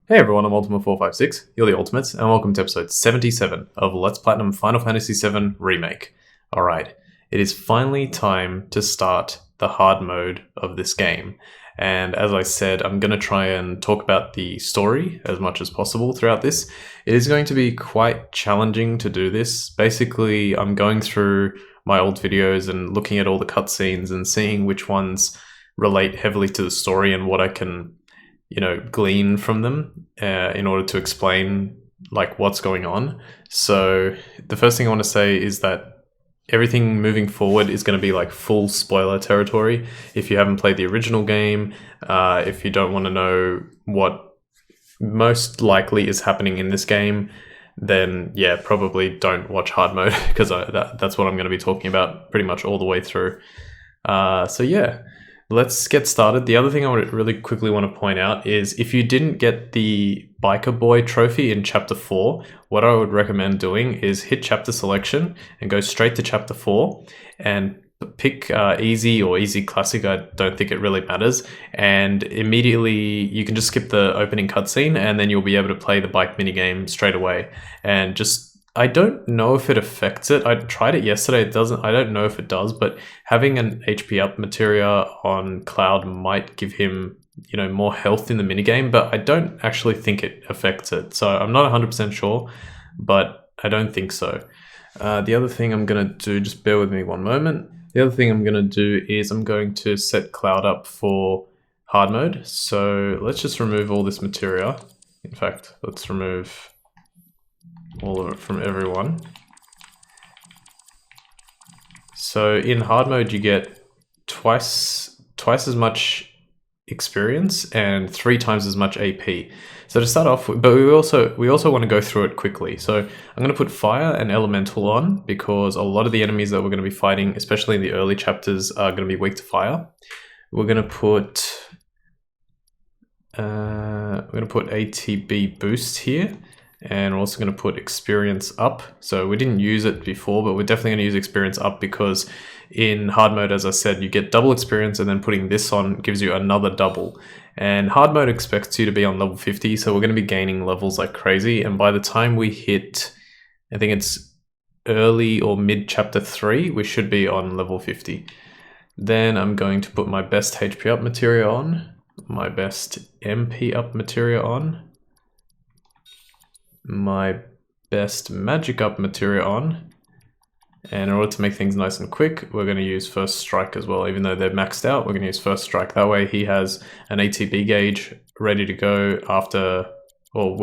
Hey everyone, I'm Ultima456, you're the Ultimates, and welcome to episode 77 of Let's Platinum Final Fantasy VII Remake. Alright, it is finally time to start the hard mode of this game. And as I said, I'm going to try and talk about the story as much as possible throughout this. It is going to be quite challenging to do this. Basically, I'm going through my old videos and looking at all the cutscenes and seeing which ones relate heavily to the story and what I can glean from them in order to explain like what's going on. So the first thing I want to say is that everything moving forward is going to be like full spoiler territory. If you haven't played the original game, if you don't want to know what most likely is happening in this game, then yeah, probably don't watch hard mode because that's what I'm going to be talking about pretty much all the way through. So yeah. Let's get started. The other thing I would really quickly want to point out is if you didn't get the Biker Boy trophy in Chapter 4, what I would recommend doing is hit Chapter Selection and go straight to Chapter 4 and pick Easy or Easy Classic. I don't think it really matters. And immediately you can just skip the opening cutscene and then you'll be able to play the bike minigame straight away. And I don't know if it affects it. I tried it yesterday. It doesn't. I don't know if it does, but having an HP up materia on Cloud might give him, more health in the minigame, but I don't actually think it affects it. So I'm not 100% sure, but I don't think so. The other thing I'm going to do, just bear with me one moment. The other thing I'm going to do is I'm going to set Cloud up for hard mode. So let's just remove all this materia. In fact, let's remove all of it from everyone. So in hard mode you get twice as much experience and 3 times as much AP. So to start off with, but we also want to go through it quickly. So I'm going to put fire and elemental on because a lot of the enemies that we're going to be fighting, especially in the early chapters, are going to be weak to fire. We're going to put ATB boost here. And we're also going to put experience up. So we didn't use it before, but we're definitely going to use experience up because in hard mode, as I said, you get double experience and then putting this on gives you another double. And hard mode expects you to be on level 50, so we're going to be gaining levels like crazy. And by the time we hit, I think it's early or mid chapter 3, we should be on level 50. Then I'm going to put my best HP up materia on, my best MP up materia on, my best magic up materia on, and in order to make things nice and quick, we're going to use first strike as well. Even though they're maxed out, we're going to use first strike. That way he has an ATB gauge ready to go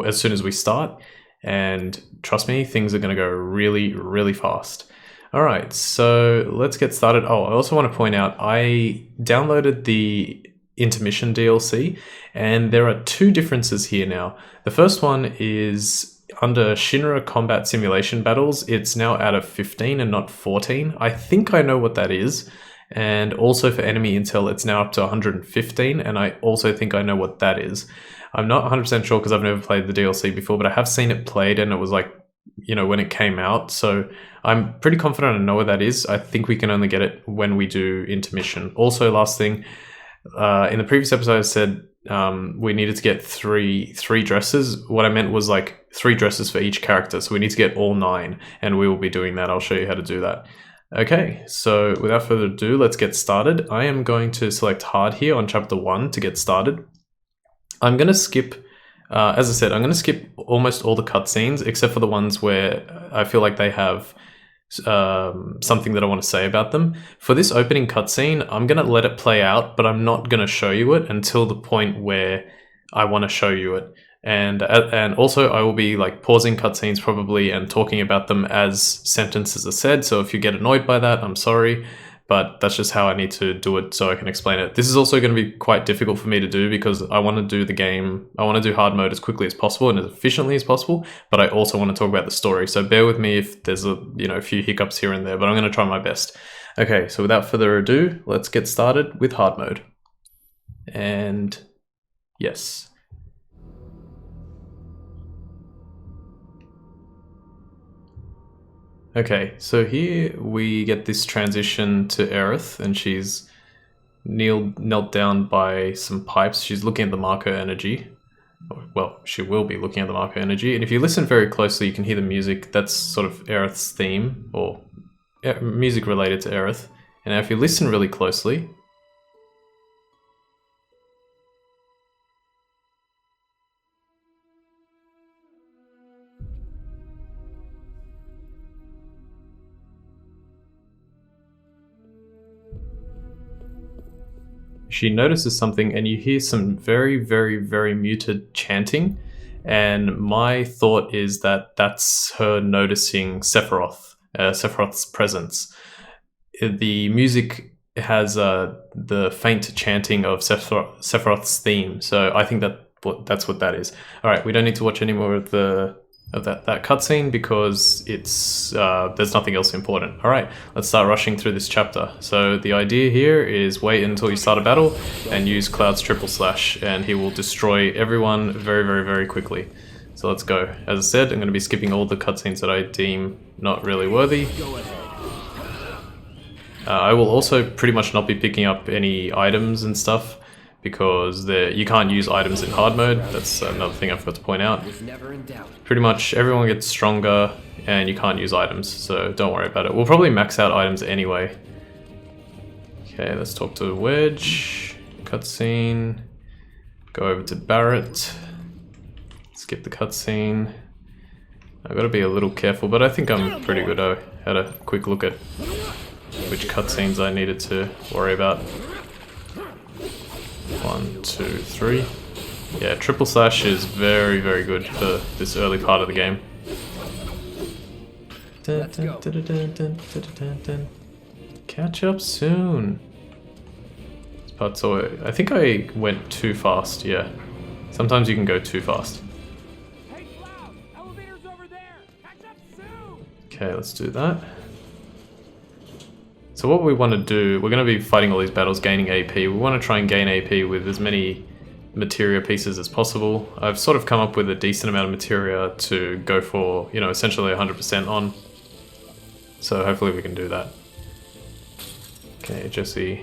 as soon as we start, and trust me, things are going to go really, really fast. Alright, so let's get started. I also want to point out I downloaded the intermission DLC, and there are 2 differences here now. The first one is under Shinra combat simulation battles, it's now out of 15 and not 14. I think I know what that is. And also for enemy intel, it's now up to 115, and I also think I know what that is. I'm not 100% sure because I've never played the DLC before, but I have seen it played and it was like, when it came out. So I'm pretty confident I know what that is. I think we can only get it when we do intermission. Also, last thing, in the previous episode I said we needed to get three dresses. What I meant was like 3 dresses for each character, so we need to get all 9, and we will be doing that. I'll show you how to do that. Okay, so without further ado, let's get started. I am going to select hard here on chapter 1 to get started. I'm going to skip, as I said, I'm going to skip almost all the cutscenes except for the ones where I feel like they have something that I want to say about them. For this opening cutscene, I'm going to let it play out, but I'm not going to show you it until the point where I want to show you it. And also I will be like pausing cutscenes probably and talking about them as sentences are said. So if you get annoyed by that, I'm sorry, but that's just how I need to do it so I can explain it. This is also going to be quite difficult for me to do because I want to do the game, I want to do hard mode as quickly as possible and as efficiently as possible, but I also want to talk about the story. So bear with me if there's a few hiccups here and there, but I'm going to try my best. Okay, so without further ado, let's get started with hard mode. And yes. Okay, so here we get this transition to Aerith, and she's knelt down by some pipes. She's looking at the marker energy. Well, she will be looking at the Marco energy. And if you listen very closely, you can hear the music. That's sort of Aerith's theme, or music related to Aerith. And now if you listen really closely, she notices something, and you hear some very, very, very muted chanting. And my thought is that that's her noticing Sephiroth, Sephiroth's presence. The music has the faint chanting of Sephiroth's theme, so I think that's what that is. All right, we don't need to watch any more of that cutscene because it's there's nothing else important. All right, let's start rushing through this chapter. So the idea here is wait until you start a battle and use Cloud's triple slash, and he will destroy everyone very, very, very quickly. So let's go. As I said, I'm going to be skipping all the cutscenes that I deem not really worthy. I will also pretty much not be picking up any items and stuff because you can't use items in hard mode. That's another thing I forgot to point out. Pretty much everyone gets stronger and you can't use items, so don't worry about it. We'll probably max out items anyway. Okay, let's talk to Wedge. Cutscene. Go over to Barrett. Skip the cutscene. I've got to be a little careful, but I think I'm pretty good. I had a quick look at which cutscenes I needed to worry about. 1, 2, 3. Yeah, triple slash is very, very good for this early part of the game. Catch up soon. This part's always, I think I went too fast, yeah. Sometimes you can go too fast. Hey, Cloud! Elevator's over there! Catch up soon! Okay, let's do that. So what we want to do, we're going to be fighting all these battles, gaining AP. We want to try and gain AP with as many materia pieces as possible. I've sort of come up with a decent amount of materia to go for, you know, essentially 100% on. So hopefully we can do that. Okay, Jesse.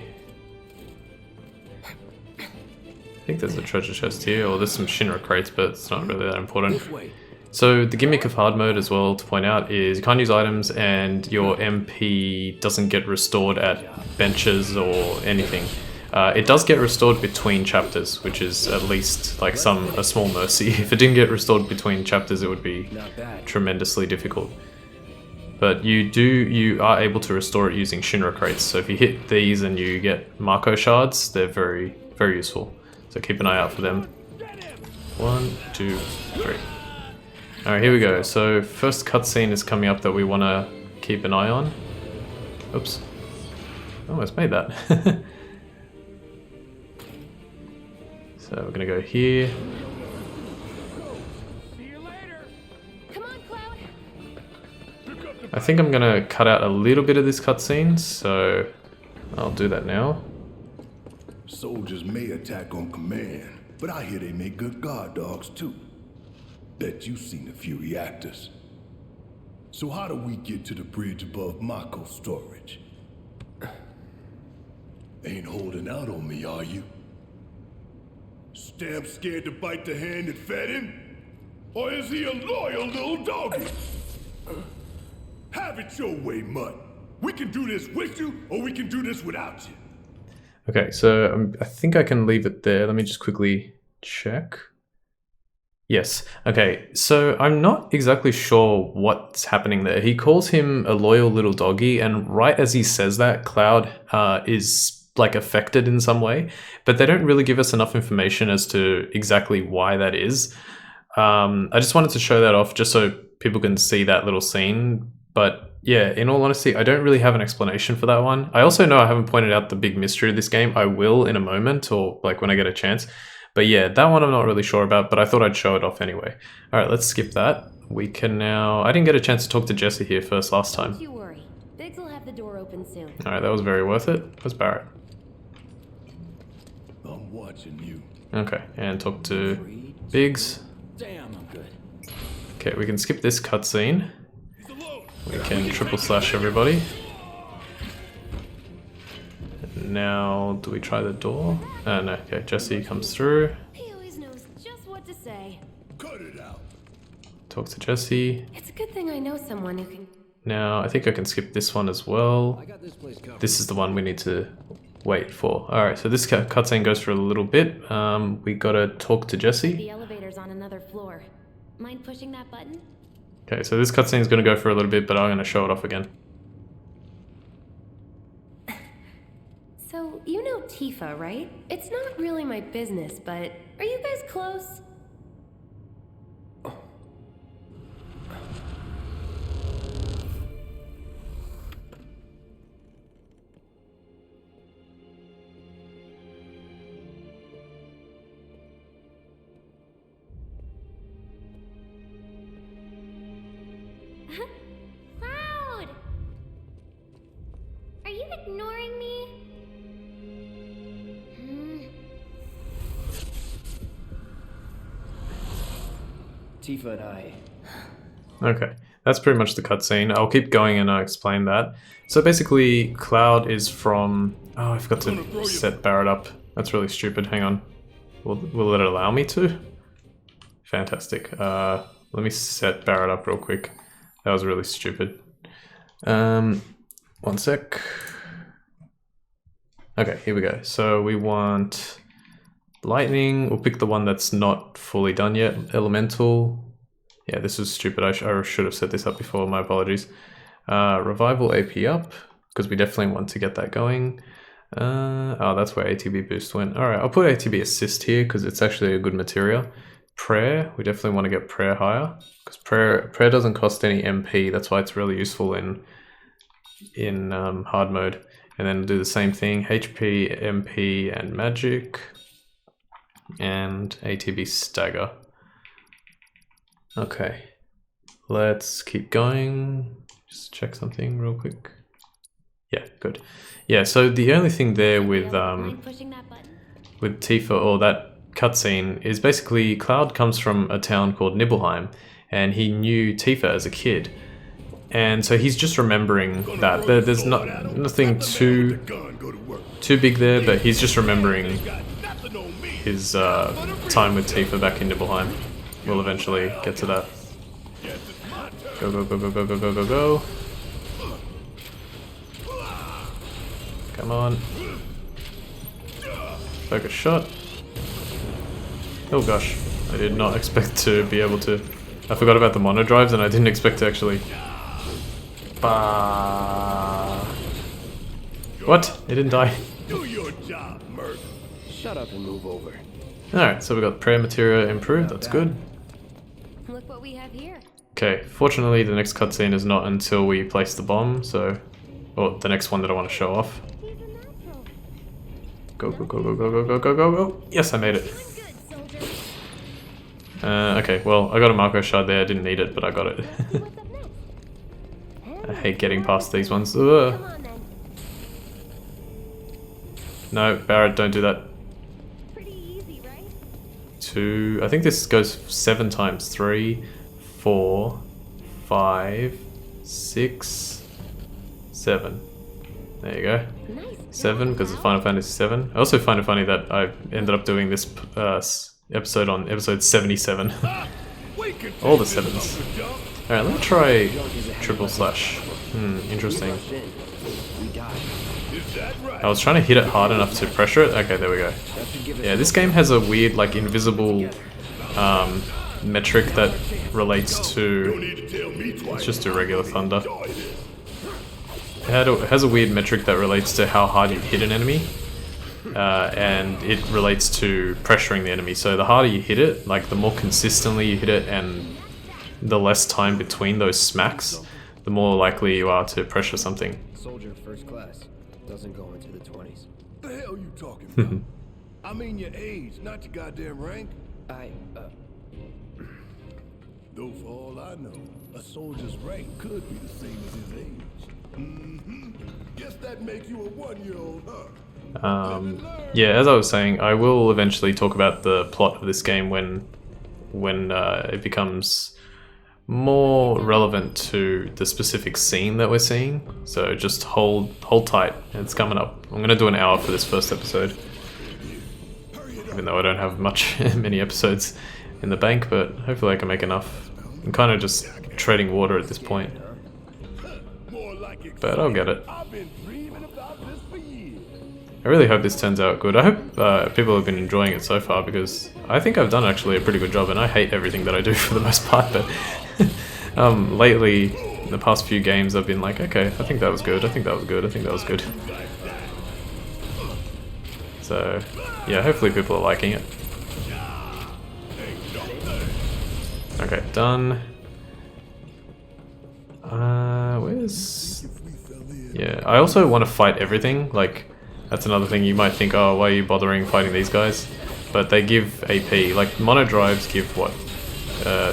I think there's a treasure chest here, or there's some Shinra crates, but it's not really that important. So the gimmick of hard mode as well to point out is you can't use items and your MP doesn't get restored at benches or anything. It does get restored between chapters, which is at least like a small mercy. If it didn't get restored between chapters, it would be tremendously difficult. But you are able to restore it using Shinra crates. So if you hit these and you get Marco shards, they're very, very useful. So keep an eye out for them. 1, 2, 3. Alright, here we go. So first cutscene is coming up that we want to keep an eye on. Oops. Almost made that. So we're going to go here. See you later! Come on, Cloud! I think I'm going to cut out a little bit of this cutscene, so I'll do that now. Soldiers may attack on command, but I hear they make good guard dogs too. Bet you've seen a few reactors. So how do we get to the bridge above Mako storage? Ain't holding out on me, are you? Stamp scared to bite the hand that fed him? Or is he a loyal little doggy? Have it your way, Mutt. We can do this with you, or we can do this without you. Okay, so I think I can leave it there. Let me just quickly check. Yes. Okay, so I'm not exactly sure what's happening there. He calls him a loyal little doggy, and right as he says that, Cloud is like affected in some way, but they don't really give us enough information as to exactly why that is. I just wanted to show that off just so people can see that little scene, but yeah, in all honesty, I don't really have an explanation for that one. I also know I haven't pointed out the big mystery of this game. I will in a moment, or like when I get a chance. But yeah, that one I'm not really sure about, but I thought I'd show it off anyway. All right, let's skip that. We can now... I didn't get a chance to talk to Jesse here first last time. Don't you worry. Biggs will have the door open soon. All right, that was very worth it. Where's Barrett? I'm watching you. Okay, and talk to Biggs. Damn, I'm good. Okay, we can skip this cutscene. We can triple slash everybody. Now, do we try the door? No, okay, Jesse comes through. He always knows just what to say. Cut it out. Talk to Jesse. It's a good thing I know someone who can. Now, I think I can skip this one as well. I got this place covered. This is the one we need to wait for. Alright, so this cutscene goes for a little bit. We gotta talk to Jesse. The elevator's on another floor. Mind pushing that button? Okay, so this cutscene is gonna go for a little bit, but I'm gonna show it off again. So, you know Tifa, right? It's not really my business, but are you guys close? Cloud! Are you ignoring me? Tifa and I. Okay, that's pretty much the cutscene. I'll keep going and I'll explain that. So basically, Cloud is from... Oh, I forgot to set Barrett up. That's really stupid. Hang on. Will it allow me to? Fantastic. Let me set Barrett up real quick. That was really stupid. One sec. Okay, here we go. So we want lightning. We'll pick the one that's not fully done yet. Elemental. Yeah, this was stupid. I should have set this up before. My apologies. Revival AP up, because we definitely want to get that going. Oh, that's where ATB boost went. Alright, I'll put ATB assist here, because it's actually a good material. Prayer, we definitely want to get prayer higher, because prayer doesn't cost any MP. That's why it's really useful in hard mode. And then do the same thing, HP, MP, and magic, and ATB stagger. Okay, let's keep going. Just check something real quick. Yeah, good. Yeah, so the only thing there with Pushing that button? Tifa, or that cutscene, is basically Cloud comes from a town called Nibelheim, and he knew Tifa as a kid. And so he's just remembering that. There's nothing too big there, but he's just remembering his time with Tifa back in Nibelheim. We'll eventually get to that. Go, go, go, go, go, go, go, go, go. Come on. Focus shot. Oh gosh, I did not expect to be able to... I forgot about the mono drives and I didn't expect to actually... What? It didn't die. Do your job, Merc. Shut up and move over. Alright, so we got prayer material improved, that's good. Look what we have here. Okay, fortunately the next cutscene is not until we place the bomb, so... Or the next one that I want to show off. Go, go, go, go, go, go, go, go, go, go! Yes, I made it. Okay, well, I got a Marco shard there, I didn't need it, but I got it. I hate getting past these ones. Ugh. No, Barrett, don't do that. Pretty easy, right? 2, I think this goes 7 times. 3, 4, 5, 6, 7. There you go. 7, because it's Final Fantasy 7. I also find it funny that I ended up doing this episode on episode 77. All the 7s. Alright, let me try triple slash. Interesting. I was trying to hit it hard enough to pressure it. Okay, there we go. Yeah, this game has a weird, like, invisible metric that relates to... Let's just do regular thunder. It has a weird metric that relates to how hard you hit an enemy. And it relates to pressuring the enemy. So the harder you hit it, like the more consistently you hit it and the less time between those smacks, the more likely you are to pressure something. Soldier first class. Doesn't go into the 20s. The hell you talking about? I mean your age, not your goddamn rank. Though for all I know, a soldier's rank could be the same as his age. Guess that makes you a 1-year-old, huh? Yeah, as I was saying, I will eventually talk about the plot of this game when it becomes more relevant to the specific scene that we're seeing. So just hold tight, it's coming up. I'm gonna do an hour for this first episode, even though I don't have many episodes. in the bank, but hopefully I can make enough. I'm kind of just treading water at this point, but I'll get it. I really hope this turns out good. I hope people have been enjoying it so far, because I think I've done actually a pretty good job, and I hate everything that I do for the most part, but lately, in the past few games, I've been like, okay, I think that was good, I think that was good, I think that was good. So, yeah, hopefully people are liking it. Okay, done. Where's... Yeah, I also want to fight everything, like, that's another thing you might think, oh, why are you bothering fighting these guys? But they give AP, like, mono drives give, what,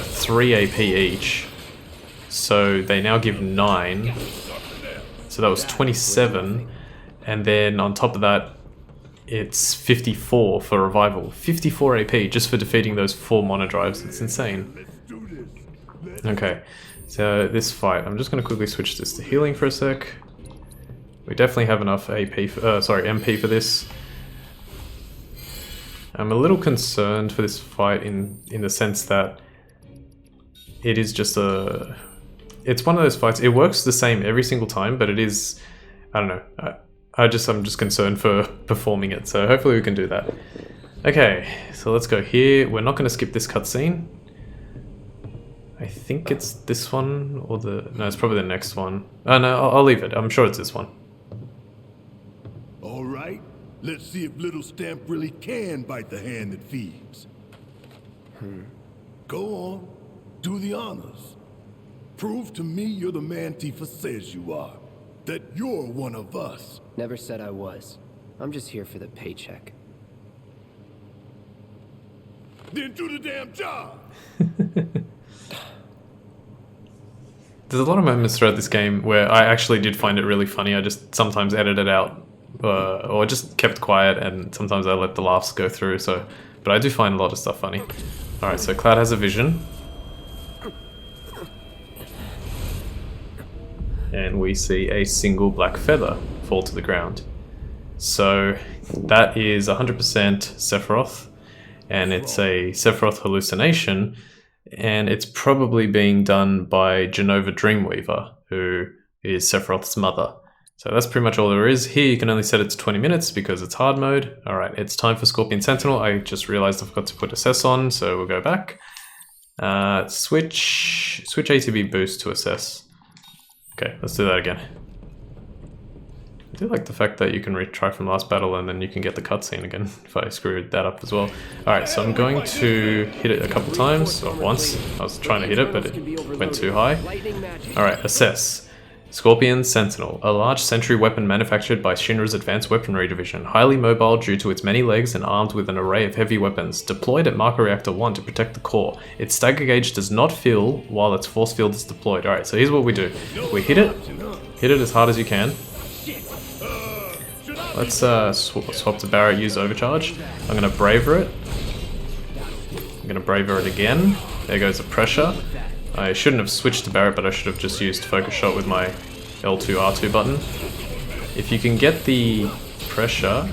3 AP each. So they now give 9. So that was 27. And then on top of that, it's 54 for revival. 54 AP just for defeating those 4 mono drives. It's insane. Okay, so this fight, I'm just going to quickly switch this to healing for a sec. We definitely have enough AP, MP for this. I'm a little concerned for this fight in the sense that it is just a... It's one of those fights, it works the same every single time, but it is... I don't know. I'm just concerned for performing it, so hopefully we can do that. Okay, so let's go here. We're not going to skip this cutscene. I think it's this one, or the... No, it's probably the next one. Oh no, I'll leave it. I'm sure it's this one. Alright, let's see if little Stamp really can bite the hand that feeds. Go on, do the honors. Prove to me you're the man Tifa says you are. That you're one of us. Never said I was. I'm just here for the paycheck. Then do the damn job! There's a lot of moments throughout this game where I actually did find it really funny. I just sometimes edited it out, or just kept quiet, and sometimes I let the laughs go through. So, but I do find a lot of stuff funny. All right, so Cloud has a vision, and we see a single black feather fall to the ground. So that is 100% Sephiroth, and it's a Sephiroth hallucination. And it's probably being done by Genova Dreamweaver, who is Sephiroth's mother. So that's pretty much all there is. Here you can only set it to 20 minutes because it's hard mode. Alright, it's time for Scorpion Sentinel. I just realized I forgot to put assess on, so we'll go back. Switch ATB boost to assess. Okay, let's do that again. I do like the fact that you can retry from last battle and then you can get the cutscene again if I screwed that up as well. Alright, so I'm going to hit it a couple times, or once. I was trying to hit it, but it went too high. Alright, assess. Scorpion Sentinel, a large sentry weapon manufactured by Shinra's Advanced Weaponry Division, highly mobile due to its many legs and armed with an array of heavy weapons, deployed at Marker Reactor 1 to protect the core. Its stagger gauge does not fill while its force field is deployed. Alright, so here's what we do. We hit it as hard as you can. Let's swap to Barret, use overcharge. I'm going to braver it. I'm going to braver it again. There goes the pressure. I shouldn't have switched to Barret, but I should have just used focus shot with my L2 R2 button. If you can get the pressure...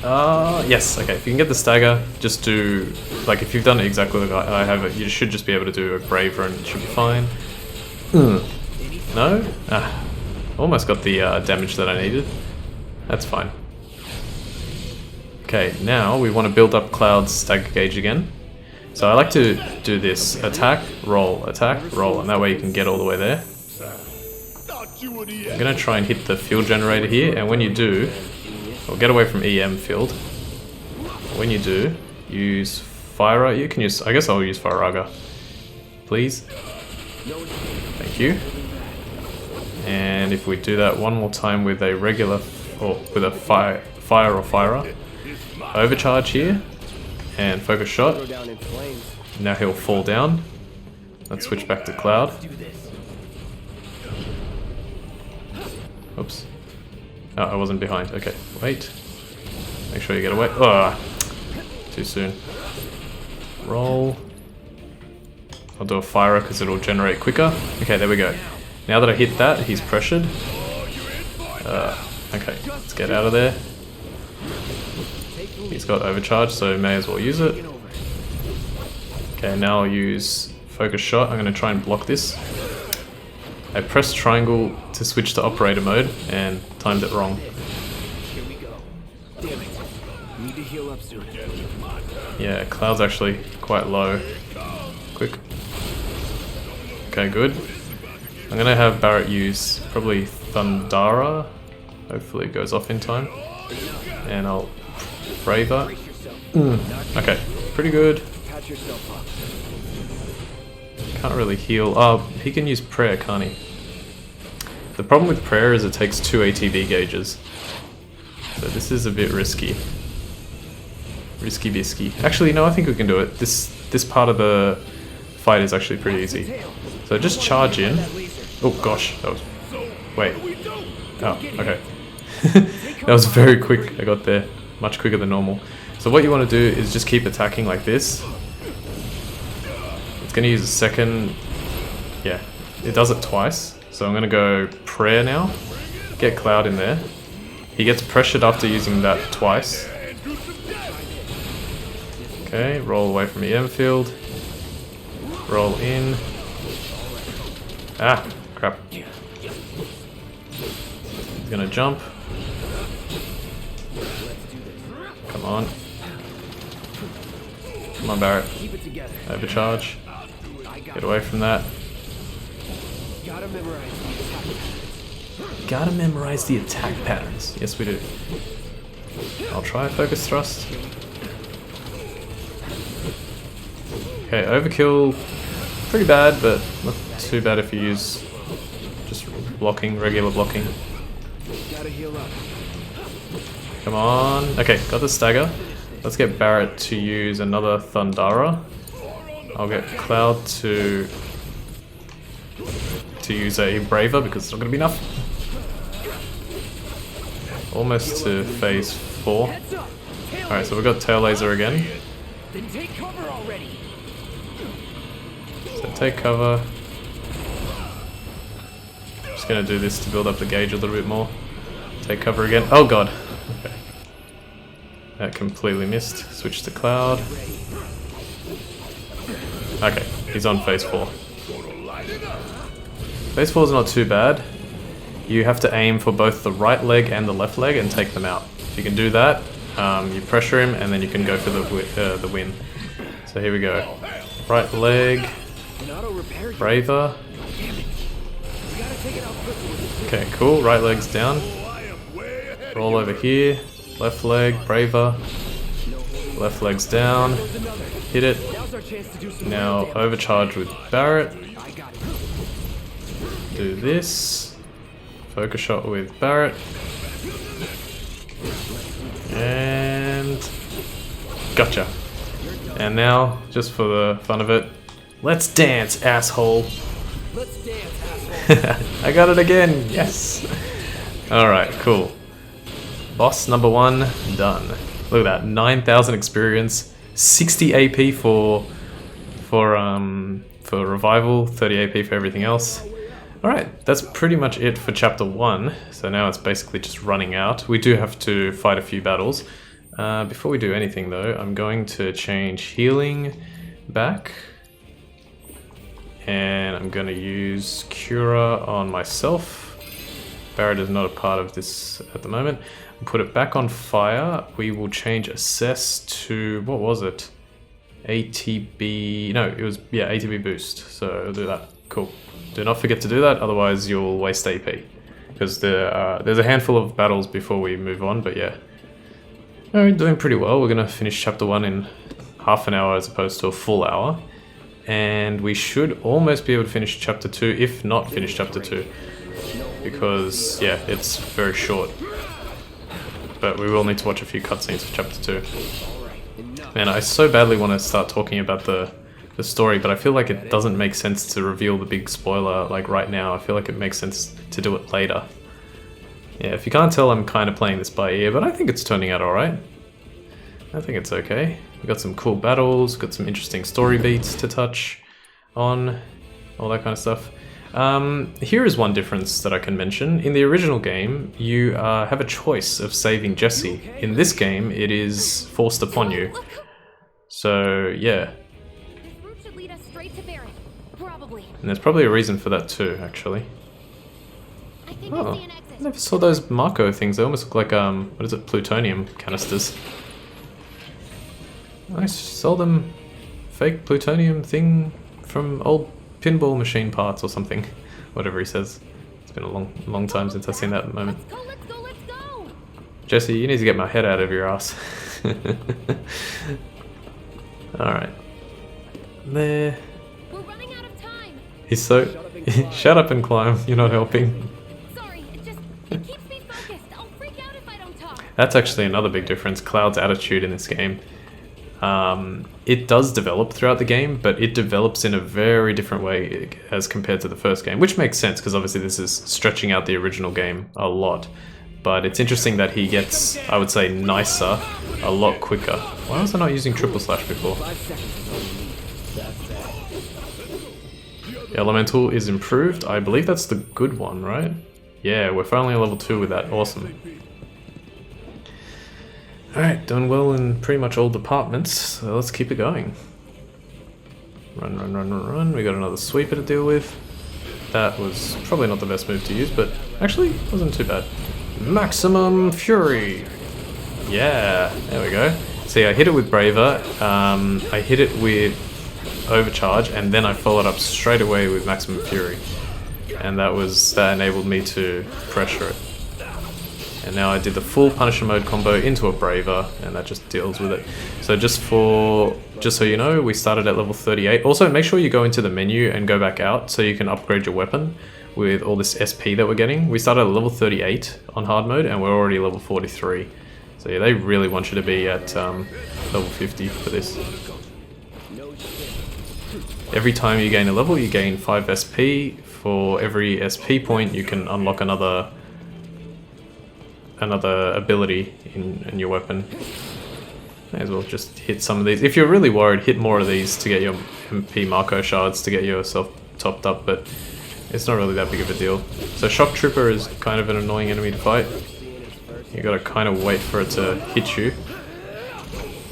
yes, okay, if you can get the stagger, just do... Like, if you've done it exactly like I have it, you should just be able to do a braver and it should be fine. No? Almost got the damage that I needed. That's fine. Okay, now we want to build up Cloud's stagger gauge again. So I like to do this attack, roll, and that way you can get all the way there. I'm going to try and hit the field generator here, and when you do, or get away from EM field. When you do, use Fire. You can use, I guess I'll use Fire, please. Thank you. And if we do that one more time with a regular, or with a fire or firer, overcharge here, and focus shot. Now he'll fall down. Let's switch back to Cloud. Oops. Oh, I wasn't behind. Okay, wait. Make sure you get away. Oh, too soon. Roll. I'll do a firer because it'll generate quicker. Okay, there we go. Now that I hit that, he's pressured. Okay, let's get out of there. He's got overcharge, so may as well use it. Okay, now I'll use focus shot. I'm going to try and block this. I pressed triangle to switch to operator mode and timed it wrong. Here we go. Damn it. Need to heal up soon. Yeah, Cloud's actually quite low. Quick. Okay, good. I'm gonna have Barrett use probably Thundara. Hopefully it goes off in time. And I'll Braver. Okay, pretty good. Patch yourself up. Can't really heal. Oh, he can use prayer, can't he? The problem with prayer is it takes 2 ATB gauges. So this is a bit risky. Risky bisky. Actually, no, I think we can do it. This part of the fight is actually pretty easy. So just charge in. Oh gosh, that was... Wait. Oh, okay. That was very quick. I got there much quicker than normal. So what you want to do is just keep attacking like this. It's going to use a second... Yeah, it does it twice. So I'm going to go prayer now. Get Cloud in there. He gets pressured after using that twice. Okay, roll away from the EM field. Roll in. Ah, crap. He's gonna jump. Come on. Come on, Barrett. Overcharge. Get away from that. Gotta memorize the attack patterns. Yes, we do. I'll try a focus thrust. Okay, overkill. Pretty bad, but not too bad if you use just blocking, regular blocking. Come on. Okay, got the stagger. Let's get Barrett to use another Thundara. I'll get Cloud to use a Braver because it's not going to be enough. Almost to phase 4. Alright, so we've got Tail Laser again. So take cover. Just going to do this to build up the gauge a little bit more. Take cover again. Oh god. Okay. That completely missed. Switch to Cloud. Okay, he's on phase 4. Phase 4 is not too bad. You have to aim for both the right leg and the left leg and take them out. If you can do that, you pressure him and then you can go for the win. So here we go. Right leg. Braver. Okay, cool. Right leg's down. Roll over here. Left leg, Braver. Left leg's down. Hit it. Now overcharge with Barrett. Do this. Focus shot with Barrett. And... Gotcha. And now, just for the fun of it, let's dance, asshole. I got it again, yes. Alright, cool. Boss number 1, done. Look at that, 9,000 experience, 60 AP for revival, 30 AP for everything else. Alright, that's pretty much it for chapter 1, so now it's basically just running out. We do have to fight a few battles. Before we do anything though, I'm going to change healing back. And I'm going to use Cura on myself. Barrett is not a part of this at the moment. We'll put it back on fire. We will change assess to, what was it? ATB, no, it was, yeah, ATB boost. So I'll do that, cool. Do not forget to do that, otherwise you'll waste AP. Because there's a handful of battles before we move on, but yeah. We're doing pretty well. We're going to finish chapter 1 in half an hour as opposed to a full hour. And we should almost be able to finish chapter 2, if not finish chapter 2. Because, yeah, it's very short. But we will need to watch a few cutscenes for chapter 2. Man, I so badly want to start talking about the story, but I feel like it doesn't make sense to reveal the big spoiler like right now. I feel like it makes sense to do it later. Yeah, if you can't tell, I'm kind of playing this by ear, but I think it's turning out alright. I think it's okay. We got some cool battles, got some interesting story beats to touch on, all that kind of stuff. Here is one difference that I can mention. In the original game, you have a choice of saving Jesse. In this game, it is forced upon you. So, yeah. Probably. And there's probably a reason for that too, actually. I think I Oh, see an I exit. never saw those Marco things. They almost look like, what is it, plutonium canisters. I sell them fake plutonium thing from old pinball machine parts or something. Whatever he says. It's been a long time since I've seen that moment. Let's go, let's go, let's go! Jesse, you need to get my head out of your ass. Alright. There. We're running out of time. He's so... Shut up and climb. You're not helping. Sorry, it keeps me focused. I'll freak out if I don't talk. That's actually another big difference. Cloud's attitude in this game. It does develop throughout the game, but it develops in a very different way as compared to the first game, which makes sense because obviously this is stretching out the original game a lot. But it's interesting that he gets, I would say, nicer a lot quicker. Why was I not using triple slash before? 5 seconds is all you need. That's that. The elemental is improved. I believe that's the good one, right? Yeah, we're finally on level 2 with that. Awesome. Alright, doing well in pretty much all departments, so let's keep it going. Run, run, run, run, run. We got another sweeper to deal with. That was probably not the best move to use, but actually wasn't too bad. Maximum Fury! Yeah, there we go. See, I hit it with Braver, I hit it with Overcharge, and then I followed up straight away with Maximum Fury. And that enabled me to pressure it. And now I did the full Punisher mode combo into a Braver, and that just deals with it. So just so you know, we started at level 38. Also, make sure you go into the menu and go back out so you can upgrade your weapon with all this SP that we're getting. We started at level 38 on hard mode, and we're already level 43. So yeah, they really want you to be at level 50 for this. Every time you gain a level, you gain 5 SP. For every SP point, you can unlock another ability in your weapon. May as well just hit some of these. If you're really worried, hit more of these to get your MP Marco shards to get yourself topped up, but it's not really that big of a deal. So Shock Trooper is kind of an annoying enemy to fight. You gotta kind of wait for it to hit you.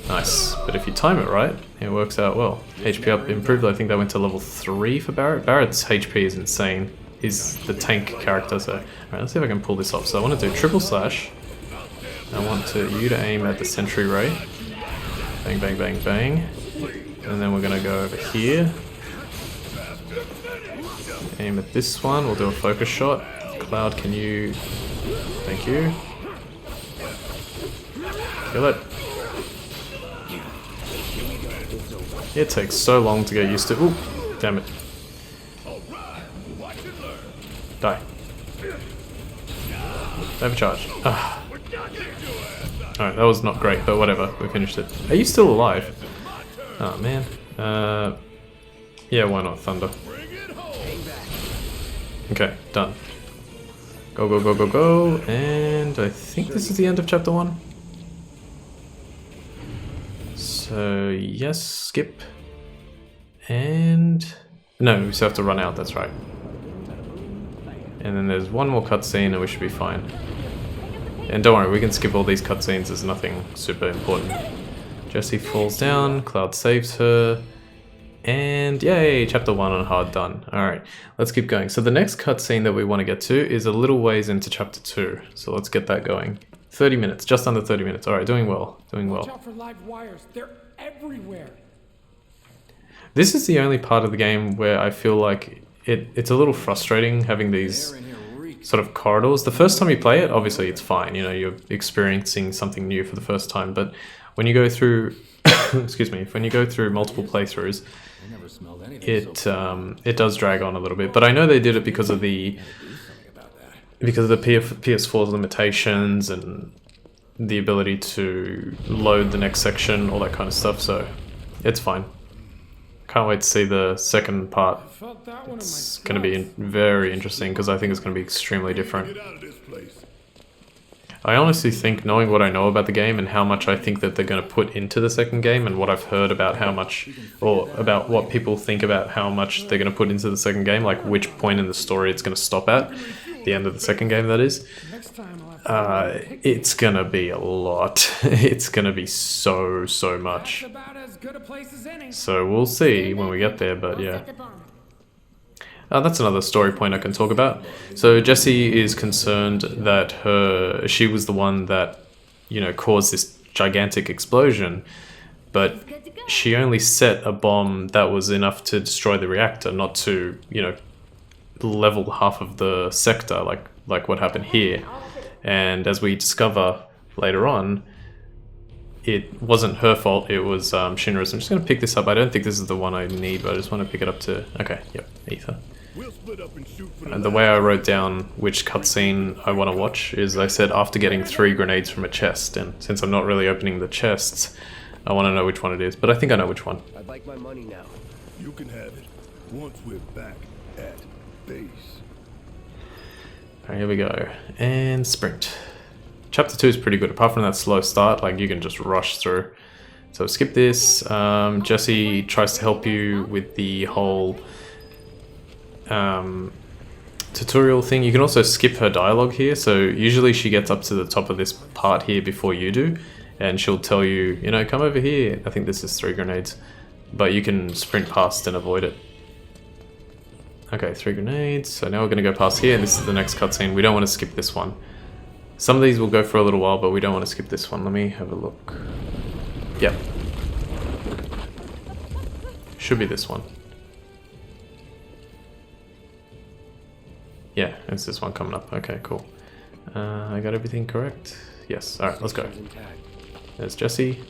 Nice, but if you time it right, it works out well. HP up improved, I think that went to level 3 for Barrett. Barrett's HP is insane. He's the tank character, so... Alright, let's see if I can pull this off. So I want to do triple slash. I want you to aim at the sentry ray. Bang, bang, bang, bang. And then we're going to go over here. Aim at this one. We'll do a focus shot. Cloud, can you... Thank you. Kill it. It takes so long to get used to... Ooh, damn it. Die. Overcharge. Ah. Alright, that was not great, but whatever. We finished it. Are you still alive? Oh, man. Yeah, why not? Thunder. Okay, done. Go, go, go, go, go. And I think this is the end of chapter 1. So, yes, skip. And... No, we still have to run out, that's right. And then there's one more cutscene and we should be fine. And don't worry, we can skip all these cutscenes, there's nothing super important. Jessie falls down, Cloud saves her, and yay, chapter 1 on hard done. Alright, let's keep going. So the next cutscene that we want to get to is a little ways into chapter 2, so let's get that going. 30 minutes, just under 30 minutes. Alright, doing well, doing Watch well. out for live wires. They're everywhere. This is the only part of the game where I feel like it's a little frustrating having these sort of corridors. The first time you play it, obviously it's fine, you know, you're experiencing something new for the first time, but when you go through, excuse me, when you go through multiple playthroughs, it does drag on a little bit. But I know they did it because of the PS4's limitations and the ability to load the next section, all that kind of stuff, so it's fine. Can't wait to see the second part. It's going to be very interesting because I think it's going to be extremely different. I honestly think, knowing what I know about the game and how much I think that they're going to put into the second game and what I've heard about how much, or about what people think about how much they're going to put into the second game, like which point in the story it's going to stop at, the end of the second game that is, it's going to be a lot. It's going to be so much. So we'll see when we get there, but yeah. That's another story point I can talk about. So Jessie is concerned that she was the one that, caused this gigantic explosion, but she only set a bomb that was enough to destroy the reactor, not to, level half of the sector, like what happened here. And as we discover later on, it wasn't her fault, it was Shinra's. I'm just going to pick this up. I don't think this is the one I need, but I just want to pick it up to... Okay, yep, ether. And the way I wrote down which cutscene I want to watch is I said after getting 3 grenades from a chest, and since I'm not really opening the chests, I want to know which one it is, but I think I know which one. I'd like my money now. You can have it once we're back at base. Alright, here we go. And sprint. Chapter 2 is pretty good, apart from that slow start, like you can just rush through. So skip this. Jessie tries to help you with the whole tutorial thing. You can also skip her dialogue here, so usually she gets up to the top of this part here before you do, and she'll tell you, come over here. I think this is 3 grenades, but you can sprint past and avoid it. Okay, 3 grenades, so now we're going to go past here, and this is the next cutscene. We don't want to skip this one. Some of these will go for a little while, but we don't want to skip this one. Let me have a look. Yep. Should be this one. Yeah, it's this one coming up. Okay, cool. I got everything correct? Yes. Alright, let's go. There's Jessie.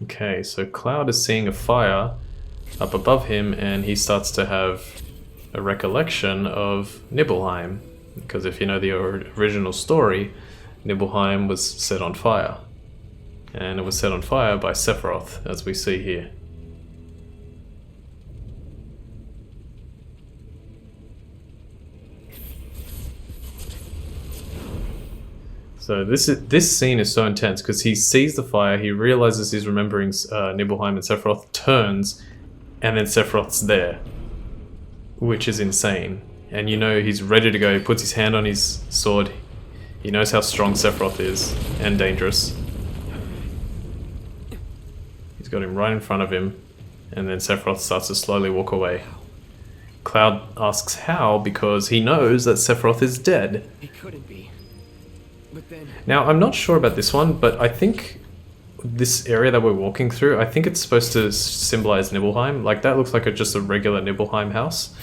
Okay, so Cloud is seeing a fire up above him, and he starts to have a recollection of Nibelheim. Because if you know the original story, Nibelheim was set on fire. And it was set on fire by Sephiroth, as we see here. So this scene is so intense because he sees the fire, he realizes he's remembering Nibelheim, and Sephiroth turns, and then Sephiroth's there, which is insane. And he's ready to go. He puts his hand on his sword. He knows how strong Sephiroth is and dangerous. He's got him right in front of him, and then Sephiroth starts to slowly walk away. Cloud asks how, because he knows that Sephiroth is dead. He couldn't be. But then... Now, I'm not sure about this one, but I think this area that we're walking through, I think it's supposed to symbolize Nibelheim. Like, that looks like just a regular Nibelheim house.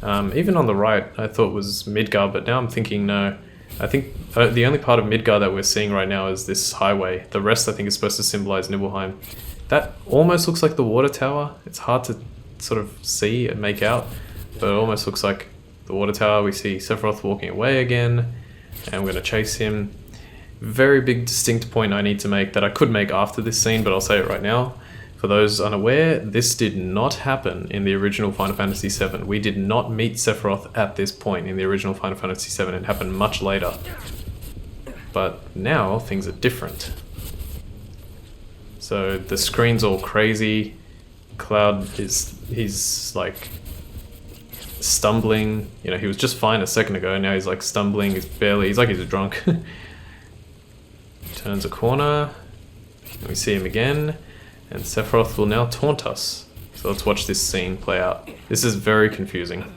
Even on the right, I thought was Midgar, but now I'm thinking no. I think the only part of Midgar that we're seeing right now is this highway. The rest, I think, is supposed to symbolize Nibelheim. That almost looks like the water tower. It's hard to sort of see and make out, but it almost looks like the water tower. We see Sephiroth walking away again, and we're going to chase him. Very big distinct point I need to make that I could make after this scene, but I'll say it right now. For those unaware, this did not happen in the original Final Fantasy VII. We did not meet Sephiroth at this point in the original Final Fantasy VII. It happened much later. But now, things are different. So the screen's all crazy. Cloud he's like stumbling. He was just fine a second ago, now he's like stumbling, he's like he's drunk. Turns a corner, and we see him again. And Sephiroth will now taunt us. So let's watch this scene play out. This is very confusing.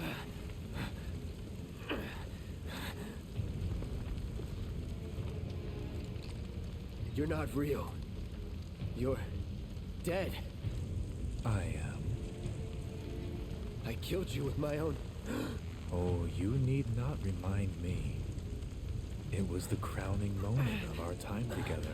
You're not real. You're dead. I am. I killed you with my own... Oh, you need not remind me. It was the crowning moment of our time together.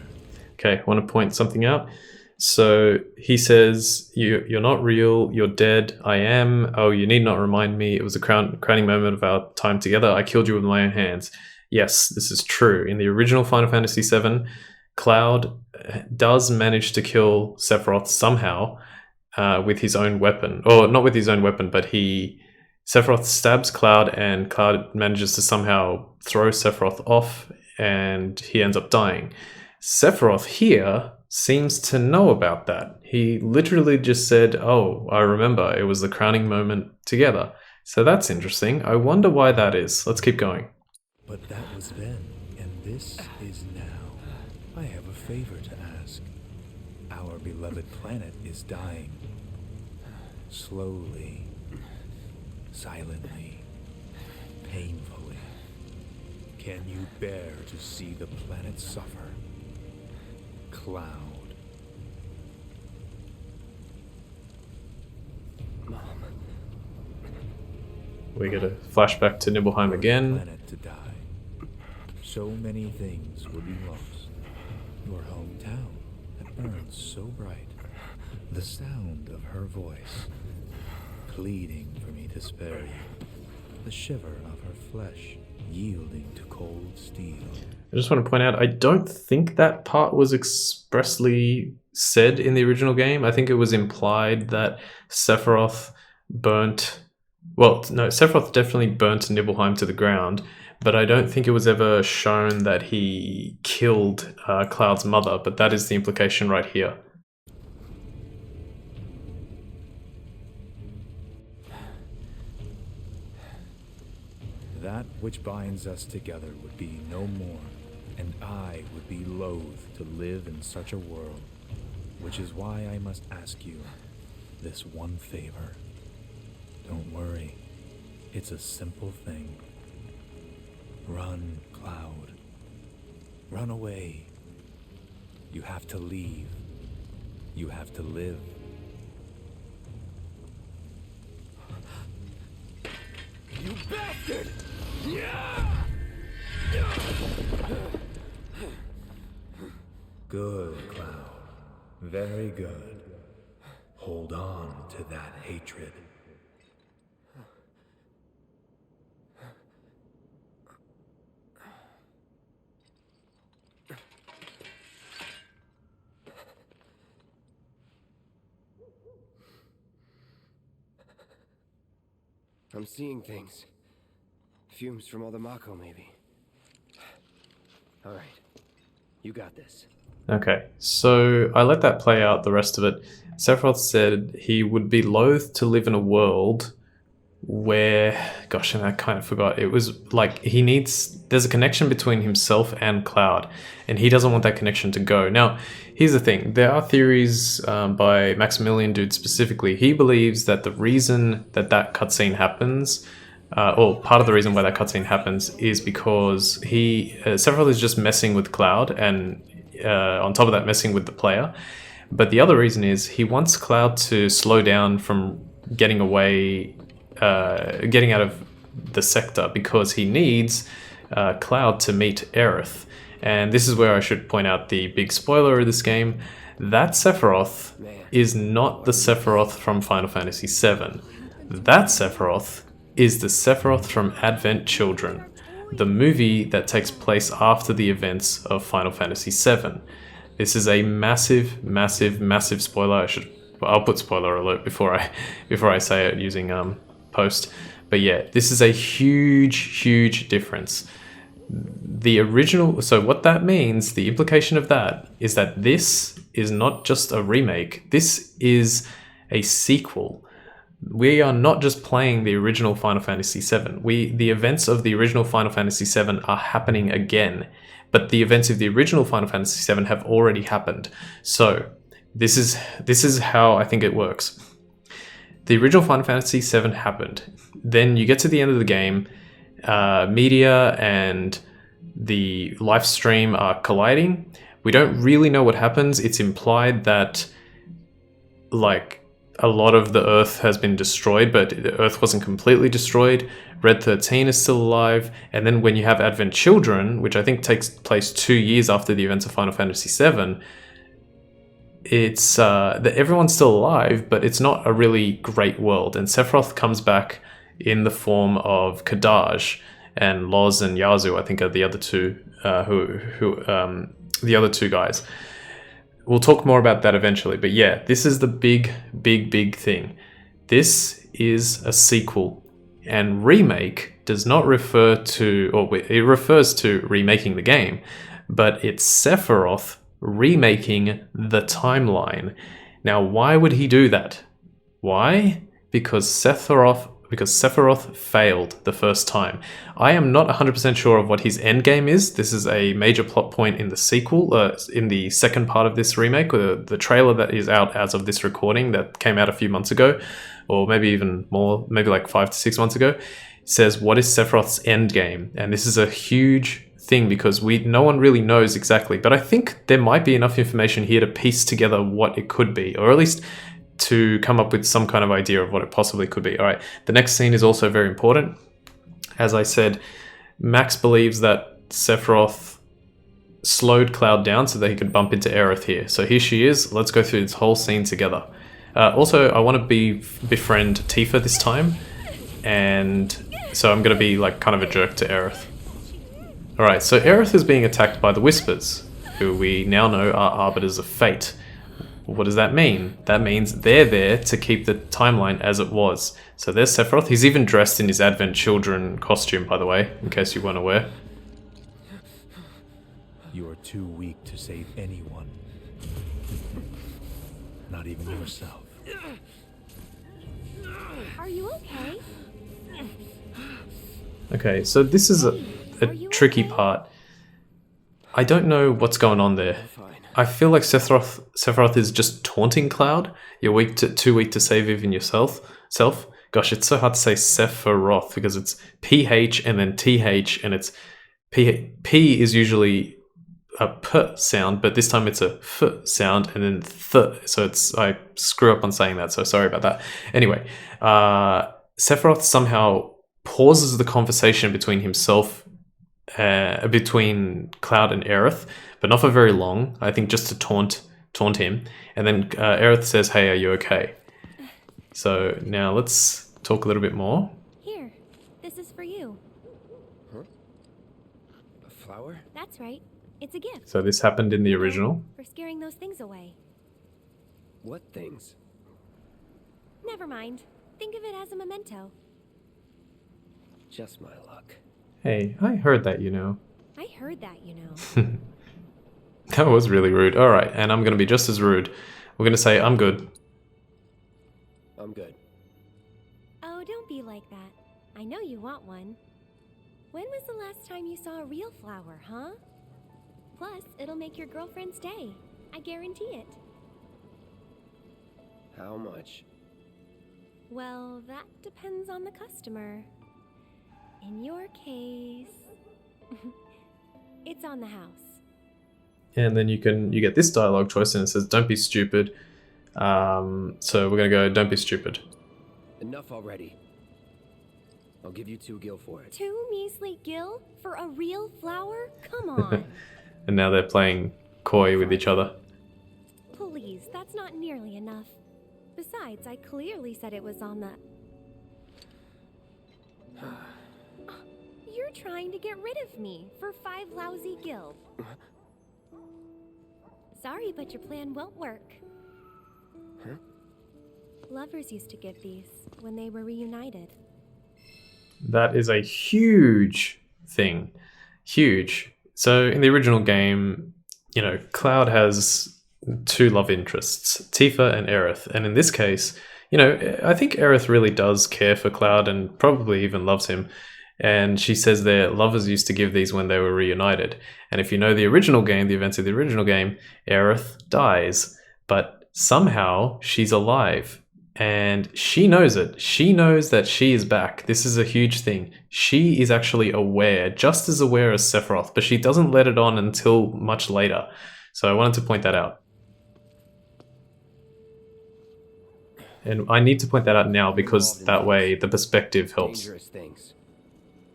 Okay, I want to point something out. So he says, you're not real, you're dead, I am. Oh, you need not remind me. It was the crowning moment of our time together. I killed you with my own hands. Yes, this is true. In the original Final Fantasy VII, Cloud does manage to kill Sephiroth somehow with his own weapon. Or not with his own weapon, but Sephiroth stabs Cloud, and Cloud manages to somehow throw Sephiroth off, and he ends up dying. Sephiroth here seems to know about that. He literally just said, "Oh, I remember. It was the crowning moment together." So that's interesting. I wonder why that is. Let's keep going. But that was then, and this is now. I have a favor to ask. Our beloved planet is dying. Slowly, silently, painfully. Can you bear to see the planet suffer? Cloud. We get a flashback to Nibelheim again. Planet to die. So many things will be lost. Your hometown that burns so bright. The sound of her voice, pleading for me to spare you. The shiver of her flesh, yielding to cold steel. I just want to point out, I don't think that part was expressly said in the original game. I think it was implied that Sephiroth burnt... Well, no, Sephiroth definitely burnt Nibelheim to the ground, but I don't think it was ever shown that he killed Cloud's mother, but that is the implication right here. That which binds us together would be no more, and I would be loath to live in such a world, which is why I must ask you this one favor. Don't worry, it's a simple thing. Run, Cloud. Run away. You have to leave. You have to live. You bastard! Good, Cloud. Very good. Hold on to that hatred. I'm seeing things. Fumes from all the Mako, maybe. Alright. You got this. Okay, so I let that play out, the rest of it. Sephiroth said he would be loath to live in a world where... Gosh, and I kind of forgot. It was like he needs... There's a connection between himself and Cloud, and he doesn't want that connection to go. Now, here's the thing. There are theories by Maximilian Dude specifically. He believes that the reason that that cutscene happens... or part of the reason why that cutscene happens is because Sephiroth is just messing with Cloud, and on top of that, messing with the player. But the other reason is he wants Cloud to slow down from getting away, getting out of the sector, because he needs Cloud to meet Aerith. And this is where I should point out the big spoiler of this game. That Sephiroth is not the Sephiroth from Final Fantasy VII. That Sephiroth is the Sephiroth from Advent Children, the movie that takes place after the events of Final Fantasy VII. This is a massive, massive, massive spoiler. I'll put spoiler alert before I say it using post. But yeah, this is a huge, huge difference. The original, so what that means, the implication of that is that this is not just a remake. This is a sequel. We are not just playing the original Final Fantasy VII. The events of the original Final Fantasy VII are happening again, but the events of the original Final Fantasy VII have already happened. So this is how I think it works. The original Final Fantasy VII happened. Then you get to the end of the game, media and the live stream are colliding. We don't really know what happens. It's implied that, like, a lot of the Earth has been destroyed, but the Earth wasn't completely destroyed. Red 13 is still alive. And then when you have Advent Children, which I think takes place 2 years after the events of Final Fantasy VII, it's that everyone's still alive, but it's not a really great world. And Sephiroth comes back in the form of Kadaj, and Loz and Yazu, I think, are the other two the other two guys. We'll talk more about that eventually, but yeah, this is the big, big, big thing. This is a sequel, and remake does not refer to, or it refers to remaking the game, but it's Sephiroth remaking the timeline. Now, why would he do that? Why? Because Sephiroth failed the first time. I am not 100% sure of what his endgame is. This is a major plot point in the sequel, in the second part of this remake, the trailer that is out as of this recording that came out a few months ago, or maybe even more, maybe like 5 to 6 months ago, says what is Sephiroth's endgame. And this is a huge thing because no one really knows exactly, but I think there might be enough information here to piece together what it could be, or at least to come up with some kind of idea of what it possibly could be. All right, the next scene is also very important. As I said, Max believes that Sephiroth slowed Cloud down so that he could bump into Aerith here. So here she is. Let's go through this whole scene together. Also, I want to befriend Tifa this time, and so I'm going to be like kind of a jerk to Aerith. All right, so Aerith is being attacked by the Whispers, who we now know are Arbiters of Fate. What does that mean? That means they're there to keep the timeline as it was. So there's Sephiroth. He's even dressed in his Advent Children costume, by the way, in case you weren't aware. You are too weak to save anyone. Not even yourself. Are you okay? Okay, so this is a tricky part. I don't know what's going on there. I feel like Sephiroth is just taunting Cloud. You're too weak to save even yourself. Gosh, it's so hard to say Sephiroth because it's PH and then TH, and it's P is usually a P sound, but this time it's a F sound and then th. So I screw up on saying that, so sorry about that. Anyway, Sephiroth somehow pauses the conversation between himself, between Cloud and Aerith, but not for very long. I think just to taunt him. And then Aerith says, "Hey, are you okay?" So now let's talk a little bit more. Here, this is for you. Huh? A flower? That's right. It's a gift. So this happened in the original. For scaring those things away. What things? Never mind. Think of it as a memento. Just my luck. Hey, I heard that, you know. I heard that, you know. That was really rude. All right, and I'm going to be just as rude. We're going to say, I'm good. I'm good. Oh, don't be like that. I know you want one. When was the last time you saw a real flower, huh? Plus, it'll make your girlfriend's day. I guarantee it. How much? Well, that depends on the customer. In your case, it's on the house. And then you get this dialogue choice, and it says, "Don't be stupid." So we're gonna go, "Don't be stupid." Enough already. I'll give you 2 gil for it. 2 measly gil for a real flower? Come on. And now they're playing coy with each other. Please, that's not nearly enough. Besides, I clearly said it was on the... You're trying to get rid of me for 5 lousy gil. Sorry, but your plan won't work. Huh? Lovers used to give these when they were reunited. That is a huge thing. Huge. So in the original game, you know, Cloud has 2 love interests, Tifa and Aerith. And in this case, you know, I think Aerith really does care for Cloud and probably even loves him. And she says their lovers used to give these when they were reunited. And if you know the original game, the events of the original game, Aerith dies, but somehow she's alive. And she knows it. She knows that she is back. This is a huge thing. She is actually aware, just as aware as Sephiroth, but she doesn't let it on until much later. So I wanted to point that out. And I need to point that out now because that way the perspective helps. Dangerous things.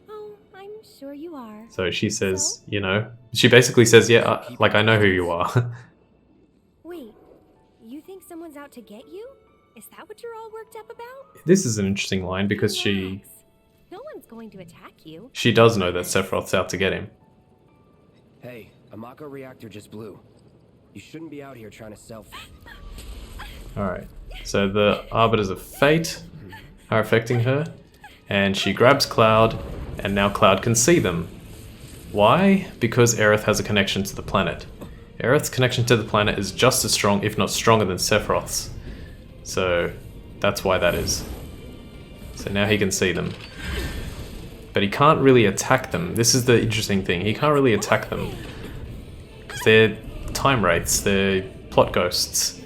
Oh, I'm sure you are. So she says, you know, she basically says, yeah, like I know who you are. Wait, you think someone's out to get you? Is that what you're all worked up about? This is an interesting line because Relax. No one's going to attack you. she does know that Sephiroth's out to get him. Hey, a Mako reactor just blew. You shouldn't be out here trying to self... Alright, so the Arbiters of Fate are affecting her, and she grabs Cloud, and now Cloud can see them. Why? Because Aerith has a connection to the planet. Aerith's connection to the planet is just as strong, if not stronger than Sephiroth's. So that's why that is. So now he can see them. But he can't really attack them. This is the interesting thing. He can't really attack them. Because they're time wraiths, they're plot ghosts.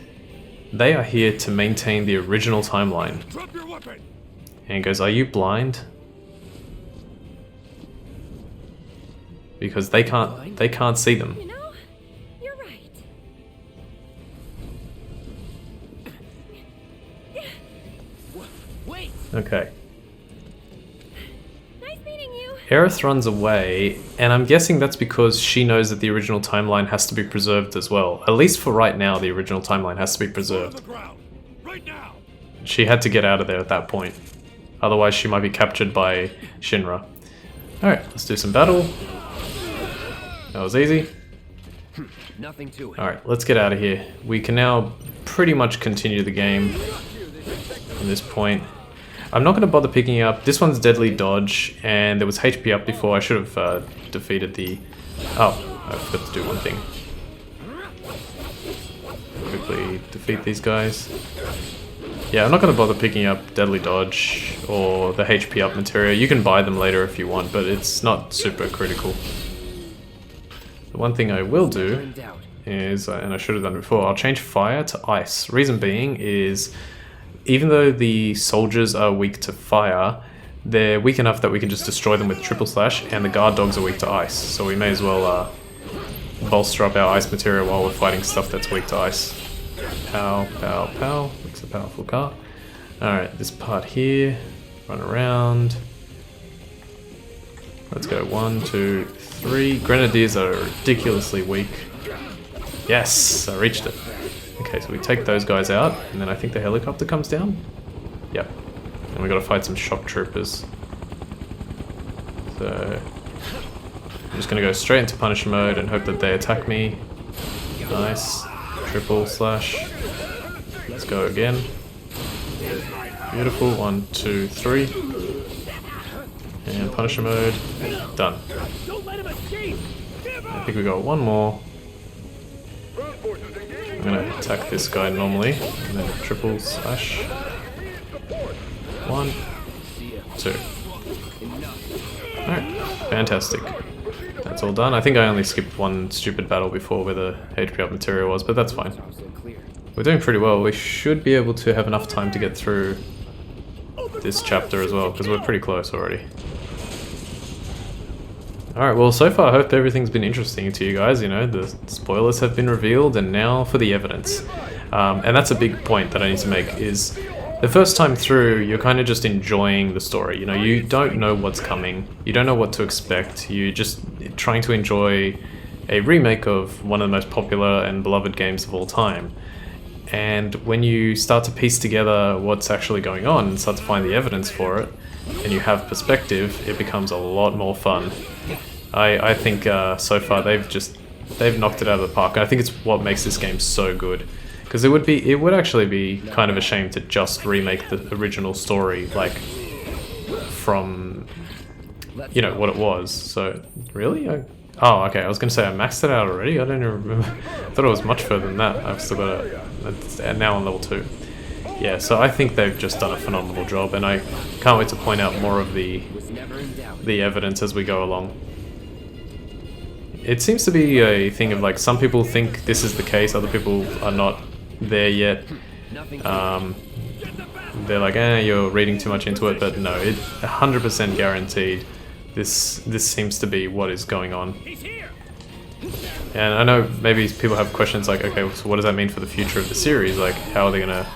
They are here to maintain the original timeline. Drop your weapon. And he goes, are you blind? Because they can't see them. You know, you're right. Wait! Okay. Nice meeting you. Aerith runs away, and I'm guessing that's because she knows that the original timeline has to be preserved as well. At least for right now, the original timeline has to be On the preserved. ground. Right now. She had to get out of there at that point. Otherwise, she might be captured by Shinra. Alright, let's do some battle. That was easy. Nothing to it. Alright, let's get out of here. We can now pretty much continue the game from this point. I'm not going to bother picking up. This one's deadly dodge, and there was HP up before. I should have defeated the... Oh, I forgot to do one thing. Quickly defeat these guys. Yeah, I'm not going to bother picking up deadly dodge or the HP up materia. You can buy them later if you want, but it's not super critical. The one thing I will do is, and I should have done before, I'll change fire to ice. Reason being is, even though the soldiers are weak to fire, they're weak enough that we can just destroy them with triple slash, and the guard dogs are weak to ice. So we may as well bolster up our ice materia while we're fighting stuff that's weak to ice. Pow, pow, pow. It's a powerful car. Alright, this part here. Run around. Let's go 1, 2, 3. Grenadiers are ridiculously weak. Yes, I reached it. Okay, so we take those guys out, and then I think the helicopter comes down? Yep. And we gotta fight some shock troopers. So I'm just gonna go straight into Punisher mode and hope that they attack me. Nice. Triple slash. Let's go again. Beautiful. 1, 2, 3. And Punisher mode. Done. Don't let him escape! I think we got one more. I'm gonna attack this guy normally, and then triple slash. 1, 2. Alright, fantastic. That's all done. I think I only skipped one stupid battle before where the HP up material was, but that's fine. We're doing pretty well. We should be able to have enough time to get through this chapter as well, because we're pretty close already. Alright, well, so far I hope everything's been interesting to you guys. You know, the spoilers have been revealed, and now for the evidence. And that's a big point that I need to make, is the first time through, you're kind of just enjoying the story. You know, you don't know what's coming, you don't know what to expect, you're just trying to enjoy a remake of one of the most popular and beloved games of all time. And when you start to piece together what's actually going on and start to find the evidence for it, and you have perspective, it becomes a lot more fun. I think so far they've knocked it out of the park. And I think it's what makes this game so good, because it would actually be kind of a shame to just remake the original story, like from, you know, what it was. So really, oh, okay. I was gonna say I maxed it out already. I don't even remember. I thought it was much further than that. I've still got it's now on level 2. Yeah, so I think they've just done a phenomenal job, and I can't wait to point out more of the evidence as we go along. It seems to be a thing of like, some people think this is the case, other people are not there yet. They're like, you're reading too much into it, but no, it 100% guaranteed this seems to be what is going on. And I know maybe people have questions like, okay, so what does that mean for the future of the series? Like, how are they gonna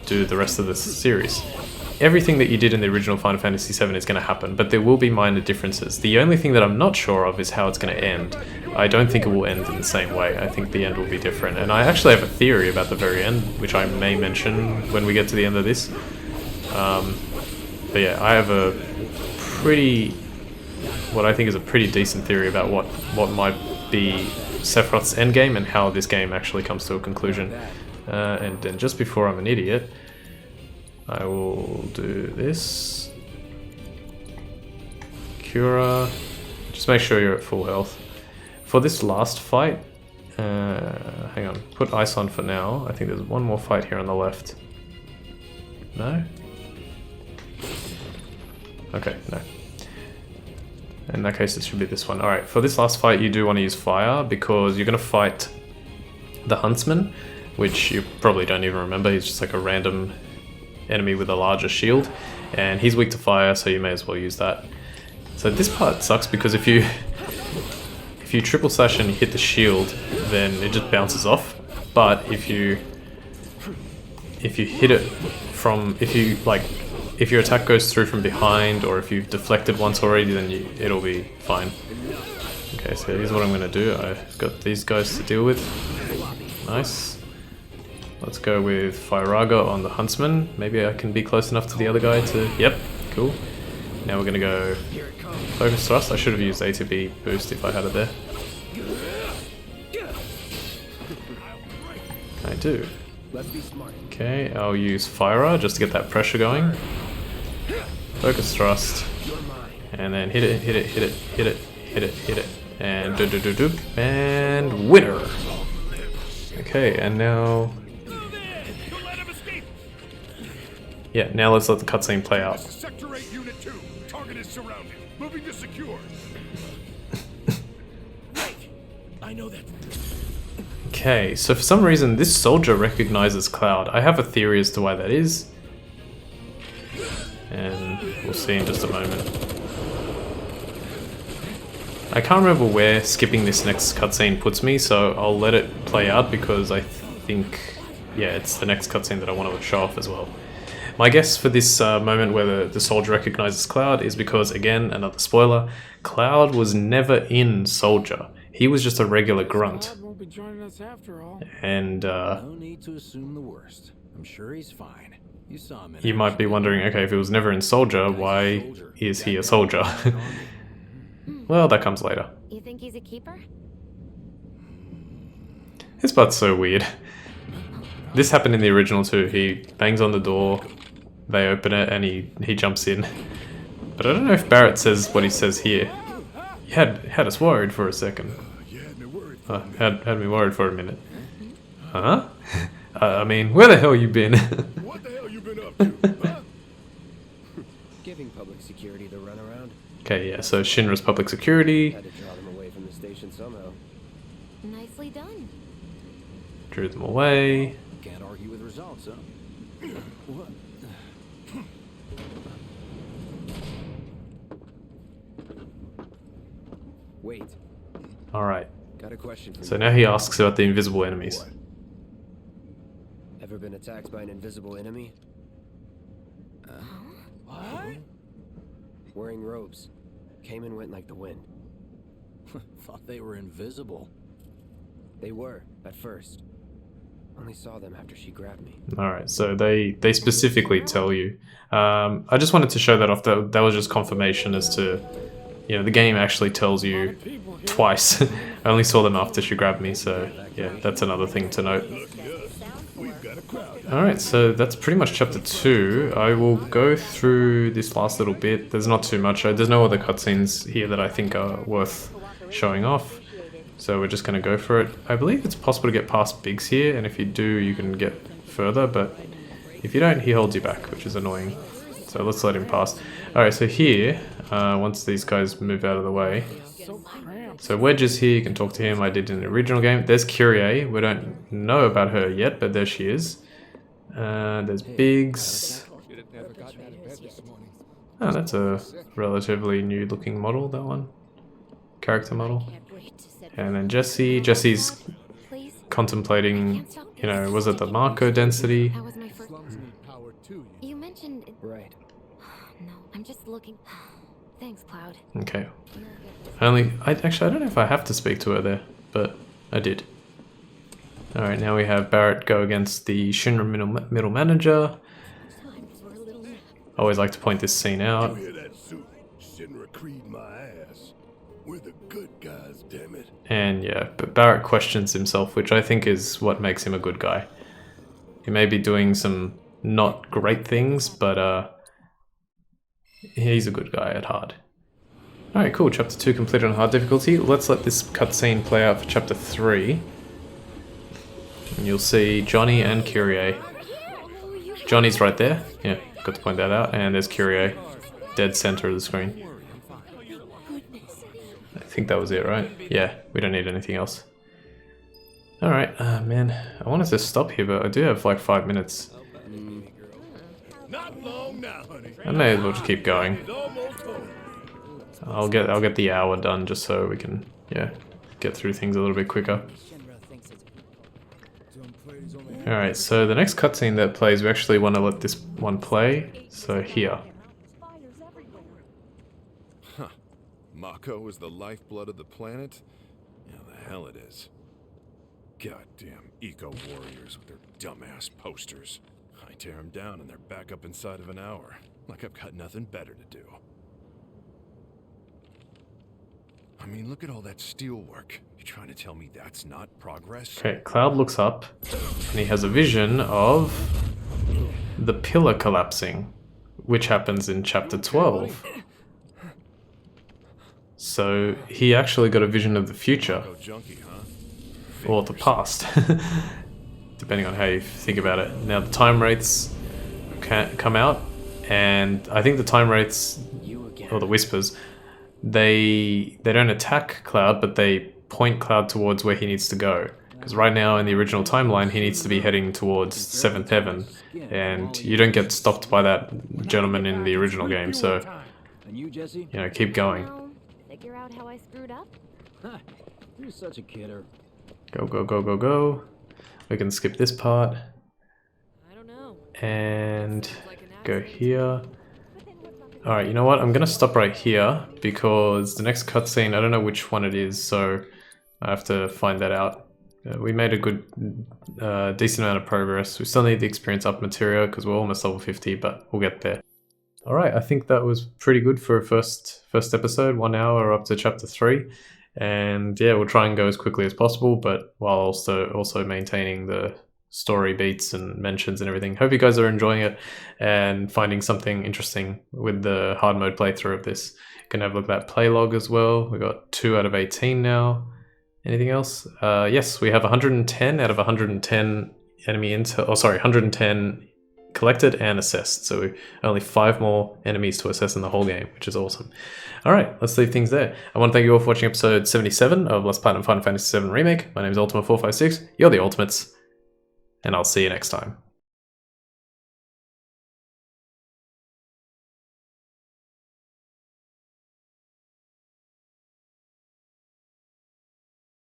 do the rest of the series? Everything that you did in the original Final Fantasy VII is going to happen, but there will be minor differences. The only thing that I'm not sure of is how it's going to end. I don't think it will end in the same way. I think the end will be different. And I actually have a theory about the very end, which I may mention when we get to the end of this. But yeah, I have a pretty, what I think is a pretty decent theory about what might be Sephiroth's endgame and how this game actually comes to a conclusion. And then just before I'm an idiot, I will do this. Cura. Just make sure you're at full health. For this last fight, Hang on, put ice on for now. I think there's one more fight here on the left. No? Okay, no. In that case, it should be this one. Alright, for this last fight, you do want to use fire because you're going to fight the Huntsman, which you probably don't even remember. He's just like a random enemy with a larger shield, and he's weak to fire, so you may as well use that. So this part sucks because if you triple slash and hit the shield, then it just bounces off. But if you hit it from, if your attack goes through from behind, or if you've deflected once already, then it'll be fine. Okay, so here's what I'm gonna do. I've got these guys to deal with. Nice. Let's go with Firaga on the Huntsman. Maybe I can be close enough to the other guy to... Yep, cool. Now we're gonna go Focus Thrust. I should have used ATB Boost if I had it there. I do. Okay, I'll use Fire just to get that pressure going. Focus Thrust. And then hit it, hit it, hit it, hit it, hit it, hit it. And do. And winner! Okay, and now... Yeah, now let's let the cutscene play out. Sector 8, Unit 2. Target is surrounded. Moving to secure. I know that. Okay, so for some reason this soldier recognizes Cloud. I have a theory as to why that is. And we'll see in just a moment. I can't remember where skipping this next cutscene puts me, so I'll let it play out because I think, yeah, it's the next cutscene that I want to show off as well. My guess for this moment where the soldier recognizes Cloud is because, again, another spoiler, Cloud was never in Soldier. He was just a regular grunt. Cloud won't be joining us after all. And No need to assume the worst. I'm sure he's fine. You saw him. You might be wondering, okay, if he was never in Soldier, why is he a soldier? Well, that comes later. You think he's a keeper? This part's so weird. This happened in the original too. He bangs on the door, they open it, and he jumps in. But I don't know if Barrett says what he says here. He had us worried for a second. Had me worried for a minute. Huh? I mean, where the hell you been? What the hell you been up to, huh? Giving public security the runaround. Okay, yeah, so Shinra's public security. Had to draw them away from the station somehow. Nicely done. Drew them away. Can't argue with results, huh? What? Wait, Alright, got a question for so you. now he asks about the invisible enemies. Ever been attacked by an invisible enemy? What? Wearing robes. Came and went like the wind. Thought they were invisible. They were, at first. Only saw them after she grabbed me. Alright, so they specifically tell you. I just wanted to show that off. That was just confirmation as to, you know, the game actually tells you twice. I only saw them after she grabbed me, so yeah, that's another thing to note. Alright, so that's pretty much chapter 2. I will go through this last little bit. There's not too much. There's no other cutscenes here that I think are worth showing off. So we're just going to go for it. I believe it's possible to get past Biggs here, and if you do, you can get further, but if you don't, he holds you back, which is annoying. So let's let him pass. Alright, so here, once these guys move out of the way, so Wedge is here, you can talk to him. I did in the original game. There's Kyrie. We don't know about her yet, but there she is. There's Biggs. Oh, that's a relatively new looking model, that one. Character model. And then Jesse. Jesse's contemplating, you know, was it the Marco density? That was my first. You mentioned. Right. No, I'm just looking. Thanks, Cloud. Okay. Actually, I don't know if I have to speak to her there, but I did. Alright, now we have Barrett go against the Shinra middle manager. I always like to point this scene out. Hear that suit? Shinra creed my ass. We're the good guys, damn it. And yeah, but Barrett questions himself, which I think is what makes him a good guy. He may be doing some not great things, but he's a good guy at heart. Alright, cool. Chapter 2 completed on hard difficulty. Let's let this cutscene play out for Chapter 3. And you'll see Johnny and Kyrie. Johnny's right there. Yeah, got to point that out. And there's Kyrie, dead center of the screen. I think that was it, right? Yeah, we don't need anything else. Alright, man, I wanted to stop here, but I do have like 5 minutes. Not long now, honey. I may as well just keep going. I'll get the hour done just so we can, yeah, get through things a little bit quicker. Alright, so the next cutscene that plays, we actually want to let this one play, so here. Huh. Mako is the lifeblood of the planet? Yeah, the hell it is. Goddamn eco-warriors with their dumbass posters. I tear them down and they're back up inside of an hour. Like I've got nothing better to do. I mean, look at all that steel work. You trying to tell me that's not progress? Okay, Cloud looks up, and he has a vision of the pillar collapsing, which happens in chapter 12. So he actually got a vision of the future, or the past, depending on how you think about it. Now the time rates come out, and I think the time rates, or the whispers, they don't attack Cloud, but they point Cloud towards where he needs to go. Because right now in the original timeline, he needs to be heading towards 7th Heaven, and you don't get stopped by that gentleman in the original game, so, you know, keep going. Figure out how I screwed up? You're such a kidder. Go, go, go, go, go. We can skip this part. I don't know. And go here. Alright, you know what? I'm gonna stop right here because the next cutscene, I don't know which one it is, so I have to find that out. We made a good, decent amount of progress. We still need the experience up material because we're almost level 50, but we'll get there. Alright, I think that was pretty good for a first episode, 1 hour up to chapter 3. And yeah, we'll try and go as quickly as possible, but while also maintaining the story beats and mentions and everything. Hope you guys are enjoying it and finding something interesting with the hard mode playthrough of this. You can have a look at that play log as well. We got 2 out of 18 now. Anything else? Yes, we have 110 out of 110 enemy intel. Oh, sorry, 110 collected and assessed. So only 5 more enemies to assess in the whole game, which is awesome. All right, let's leave things there. I want to thank you all for watching episode 77 of Let's Platinum Final Fantasy VII Remake. My name is Ultima456. You're the Ultimates. And I'll see you next time.